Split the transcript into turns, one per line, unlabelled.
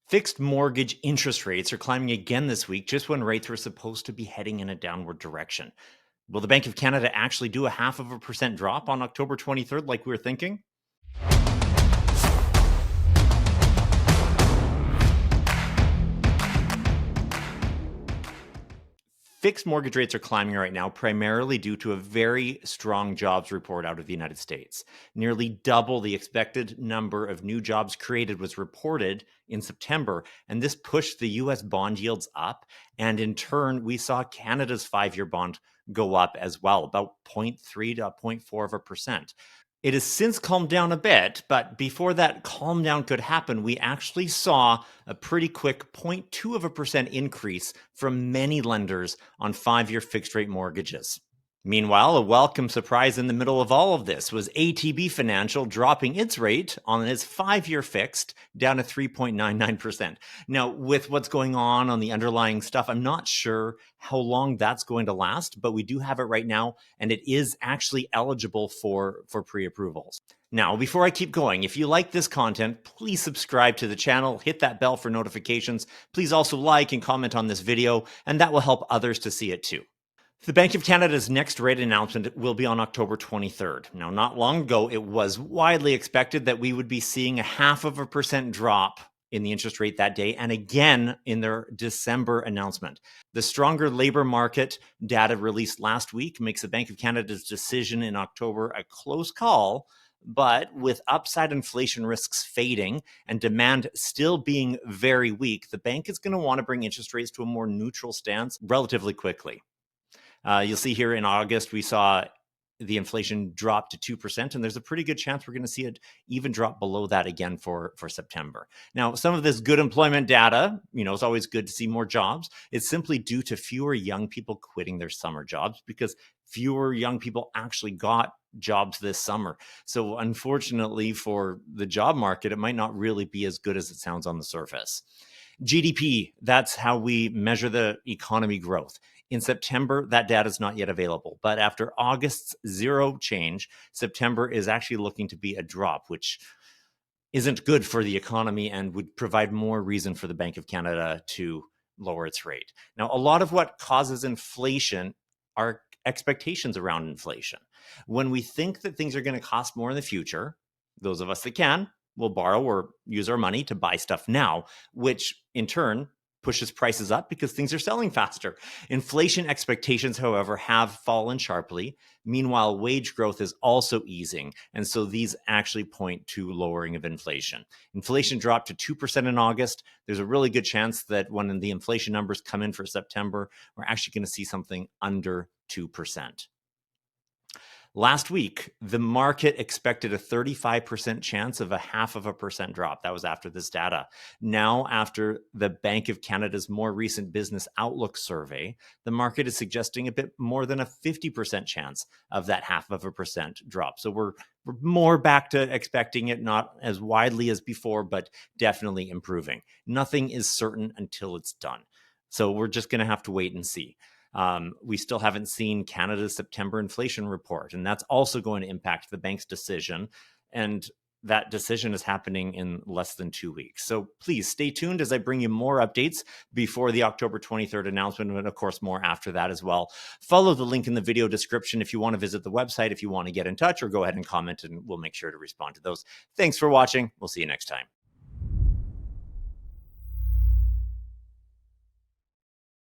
Fixed mortgage interest rates are climbing again this week, just when rates were supposed to be heading in a downward direction. Will the Bank of Canada actually do a 0.5% drop on October 23rd, like we were thinking? Fixed mortgage rates are climbing right now, primarily due to a very strong jobs report out of the United States. Nearly double the expected number of new jobs created was reported in September, and this pushed the US bond yields up. And in turn, we saw Canada's 5-year bond go up as well, about zero point 0.3 to 0.4%. It has since calmed down a bit, but before that calm down could happen, we actually saw a pretty quick 0.2% increase from many lenders on 5-year fixed rate mortgages. Meanwhile, a welcome surprise in the middle of all of this was ATB Financial dropping its rate on its 5-year fixed down to 3.99%. Now, with what's going on the underlying stuff, I'm not sure how long that's going to last, but we do have it right now, and it is actually eligible for pre-approvals. Now, before I keep going, if you like this content, please subscribe to the channel, hit that bell for notifications. Please also like and comment on this video, and that will help others to see it too. The Bank of Canada's next rate announcement will be on October 23rd. Now, not long ago, it was widely expected that we would be seeing a 0.5% drop in the interest rate that day, and again in their December announcement. The stronger labor market data released last week makes the Bank of Canada's decision in October a close call, but with upside inflation risks fading and demand still being very weak, the bank is going to want to bring interest rates to a more neutral stance relatively quickly. You'll see here in August, we saw the inflation drop to 2%, and there's a pretty good chance we're going to see it even drop below that again for September. Now, some of this good employment data, it's always good to see more jobs. It's simply due to fewer young people quitting their summer jobs because fewer young people actually got jobs this summer. So unfortunately for the job market, it might not really be as good as it sounds on the surface. GDP, that's how we measure the economy growth. In September, that data is not yet available, but after August's zero change, September is actually looking to be a drop, which isn't good for the economy and would provide more reason for the Bank of Canada to lower its rate. Now, a lot of what causes inflation are expectations around inflation. When we think that things are going to cost more in the future, those of us that can will borrow or use our money to buy stuff now, which in turn pushes prices up because things are selling faster. Inflation expectations, however, have fallen sharply. Meanwhile, wage growth is also easing. And so these actually point to lowering of inflation. Inflation dropped to 2% in August. There's a really good chance that when the inflation numbers come in for September, we're actually going to see something under 2%. Last week, the market expected a 35% chance of a 0.5% drop. That was after this data. Now, after the Bank of Canada's more recent business outlook survey, the market is suggesting a bit more than a 50% chance of that 0.5% drop. So we're more back to expecting it, not as widely as before, but definitely improving. Nothing is certain until it's done. So we're just going to have to wait and see. We still haven't seen Canada's September inflation report, and that's also going to impact the bank's decision. And that decision is happening in less than 2 weeks. So please stay tuned as I bring you more updates before the October 23rd announcement, and of course, more after that as well. Follow the link in the video description if you want to visit the website, if you want to get in touch, or go ahead and comment, and we'll make sure to respond to those. Thanks for watching. We'll see you next time.